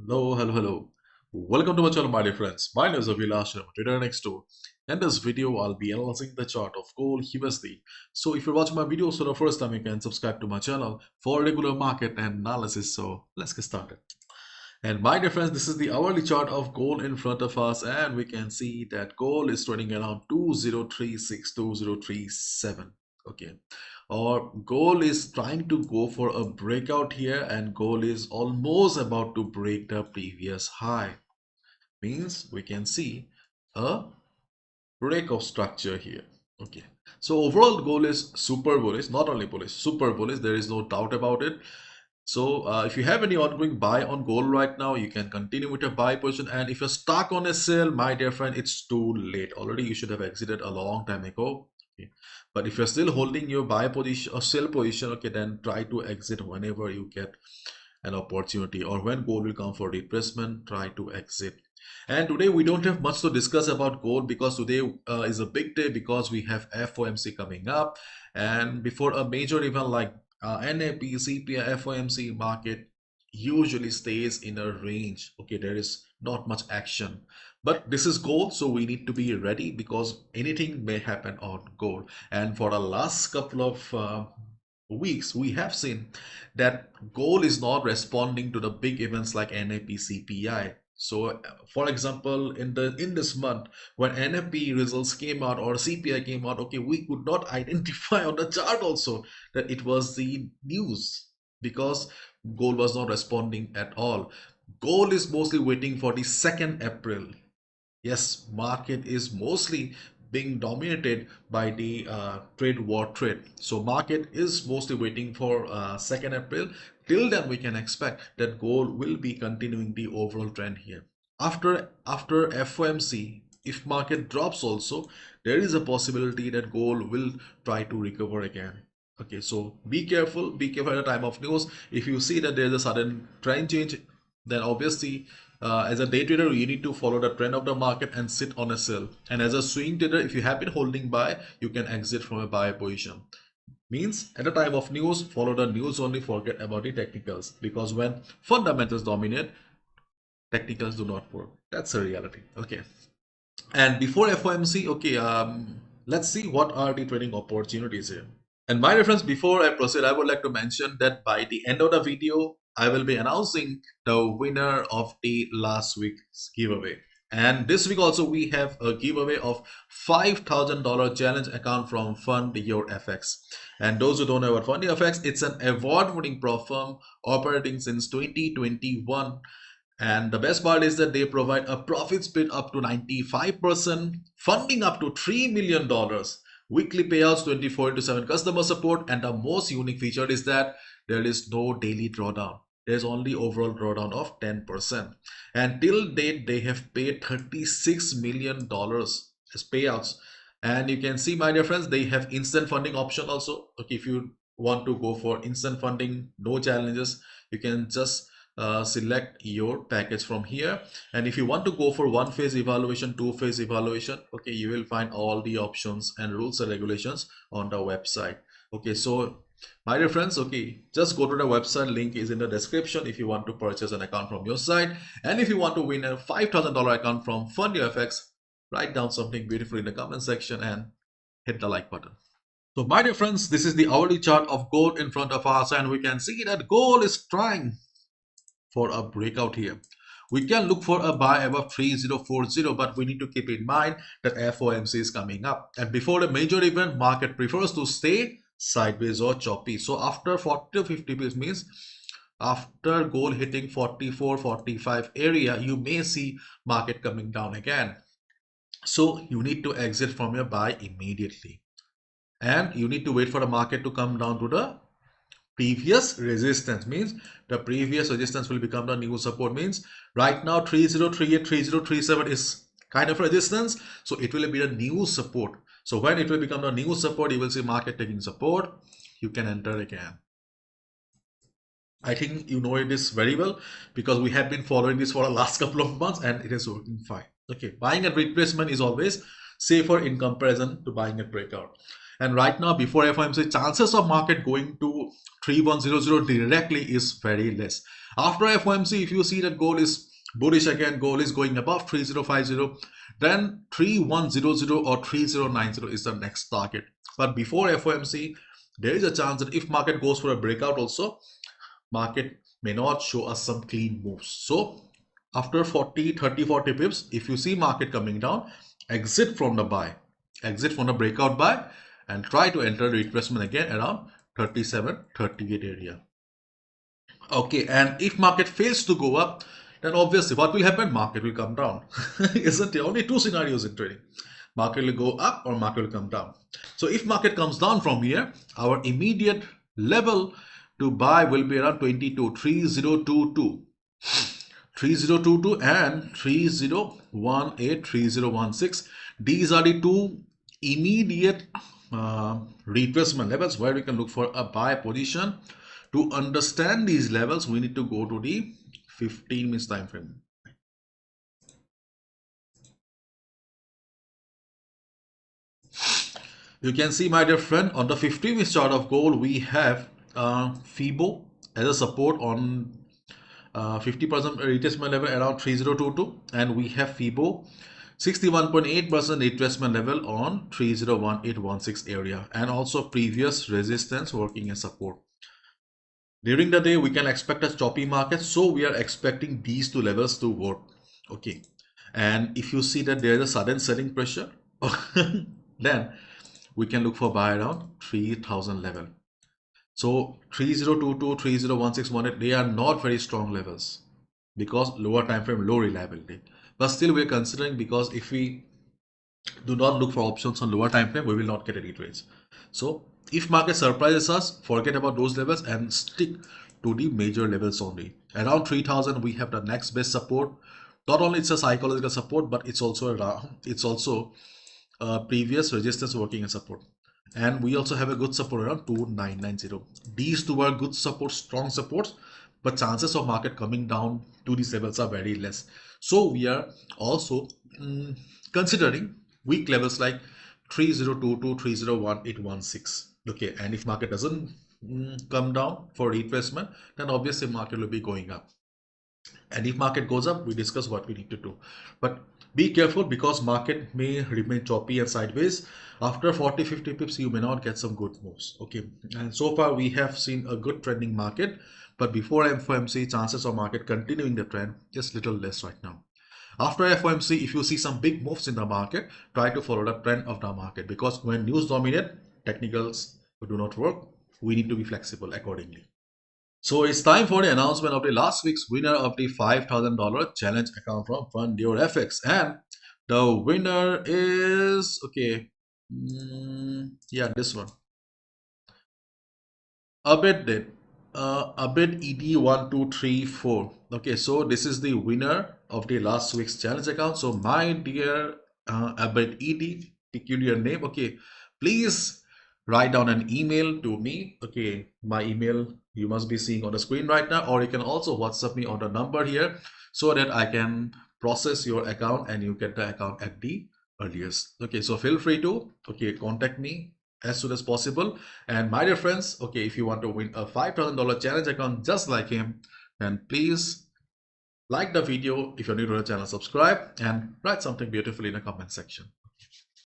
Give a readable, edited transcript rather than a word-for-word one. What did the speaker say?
Hello. Welcome to my channel, my dear friends. My name is Avilash and I'm a trader next door. In this video, I'll be analyzing the chart of gold USD. So if you're watching my videos for the first time, you can subscribe to my channel for regular market and analysis. So let's get started. And my dear friends, this is the hourly chart of gold in front of us, and we can see that gold is trading around 2036, 2037. Okay, or gold is trying to go for a breakout here, and gold is almost about to break the previous high. Means we can see a break of structure here. Okay, so overall gold is super bullish, not only bullish, super bullish. There is no doubt about it. So if you have any ongoing buy on gold right now, you can continue with your buy position. And if you're stuck on a sell, my dear friend, it's too late. Already you should have exited a long time ago. Okay. But if you're still holding your buy position or sell position, okay, then try to exit whenever you get an opportunity, or when gold will come for retracement, try to exit. And today we don't have much to discuss about gold because today is a big day because we have FOMC coming up, and before a major event like NAP, CPI, FOMC, market usually stays in a range. Okay, there is not much action, but this is gold, so we need to be ready because anything may happen on gold. And for the last couple of weeks, we have seen that gold is not responding to the big events like NAP, CPI. So, for example, in this month, when NFP results came out or CPI came out, okay, we could not identify on the chart also that it was the news because gold was not responding at all. Gold is mostly waiting for the 2nd April. Yes, market is mostly being dominated by the trade war trade. So market is mostly waiting for 2nd April. Till then, we can expect that gold will be continuing the overall trend here. After FOMC, if market drops also, there is a possibility that gold will try to recover again. Okay, so be careful at the time of news. If you see that there is a sudden trend change, then obviously as a day trader, you need to follow the trend of the market and sit on a sell. And as a swing trader, if you have been holding buy, you can exit from a buy position. Means at the time of news, follow the news only, forget about the technicals. Because when fundamentals dominate, technicals do not work. That's a reality. Okay. And before FOMC, okay, let's see what are the trading opportunities here. And my reference, before I proceed, I would like to mention that by the end of the video, I will be announcing the winner of the last week's giveaway. And this week also we have a giveaway of $5,000 challenge account from Fund Your FX. And those who don't know about Fund Your FX, it's an award-winning prop firm operating since 2021. And the best part is that they provide a profit split up to 95%, funding up to $3 million, weekly payouts 24/7 customer support, and the most unique feature is that there is no daily drawdown. There's only overall drawdown of 10%. And till date, they have paid $36 million as payouts. And you can see, my dear friends, they have instant funding option also. Okay, if you want to go for instant funding, no challenges, you can just select your package from here. And if you want to go for one phase evaluation, two phase evaluation, okay, you will find all the options and rules and regulations on the website. Okay, so my dear friends, okay, just go to the website, link is in the description if you want to purchase an account from your site. And if you want to win a $5,000 account from Fund Your FX, write down something beautiful in the comment section and hit the like button. So my dear friends, this is the hourly chart of gold in front of us, and we can see that gold is trying for a breakout here. We can look for a buy above 3040, but we need to keep in mind that FOMC is coming up. And before a major event, market prefers to stay sideways or choppy. So after 40 to 50 pips means after gold hitting 44, 45 area, you may see market coming down again. So you need to exit from your buy immediately. And you need to wait for the market to come down to the previous resistance. Means the previous resistance will become the new support. Means right now 3038, 3037 is kind of resistance, so it will be the new support. So when it will become the new support, you will see market taking support, you can enter again. I think you know this very well because we have been following this for the last couple of months and it is working fine. Okay, buying at retracement is always safer in comparison to buying at breakout. And right now, before FOMC, chances of market going to 3100 directly is very less. After FOMC, if you see that gold is bullish again, gold is going above 3050, then 3100 or 3090 is the next target. But before FOMC, there is a chance that if market goes for a breakout also, market may not show us some clean moves. So after 40 pips, if you see market coming down, exit from the buy, exit from the breakout buy, and try to enter the retracement again around 37-38 area. Okay, and if market fails to go up, then obviously what will happen? Market will come down. Isn't there? Only two scenarios in trading. Market will go up or market will come down. So if market comes down from here, our immediate level to buy will be around 3022, 3022 and 3018, 3016. These are the two immediate retracement levels where we can look for a buy position. To understand these levels, we need to go to the 15 minutes time frame. You can see, my dear friend, on the 15 minutes chart of gold, we have FIBO as a support on 50% retracement level around 3022, and we have FIBO 61.8% retracement level on 301816 area, and also previous resistance working as support. During the day, we can expect a choppy market, so we are expecting these two levels to work. Okay, and if you see that there is a sudden selling pressure, then we can look for buy around 3000 level. So 3022, 301618, they are not very strong levels because lower time frame, low reliability. But still, we are considering, because if we do not look for options on lower time frame, we will not get any trades. So if market surprises us, forget about those levels and stick to the major levels only. Around 3000, we have the next best support. Not only it's a psychological support, but it's also previous resistance working as support. And we also have a good support around 2990. These two are good supports, strong supports, but chances of market coming down to these levels are very less. So we are also considering weak levels like 3022, 301816. Okay, and if market doesn't come down for retracement, then obviously market will be going up. And if market goes up, we discuss what we need to do. But be careful, because market may remain choppy and sideways. After 40-50 pips, you may not get some good moves. Okay, and so far we have seen a good trending market, but before FOMC, chances of market continuing the trend is little less right now. After FOMC, if you see some big moves in the market, try to follow the trend of the market, because when news dominate, technicals do not work. We need to be flexible accordingly. So it's time for the announcement of the last week's winner of the $5,000 challenge account from Fund Your FX. And the winner is, okay, yeah, this one. Abed ED1234. Okay, so this is the winner of the last week's challenge account. So my dear Abed ED, peculiar name. Okay, please write down an email to me. Okay, my email you must be seeing on the screen right now, or you can also WhatsApp me on the number here, so that I can process your account and you get the account at the earliest. Okay, so feel free to contact me as soon as possible. And my dear friends, okay, if you want to win a $5,000 challenge account just like him, then please like the video. If you're new to the channel, subscribe and write something beautiful in the comment section.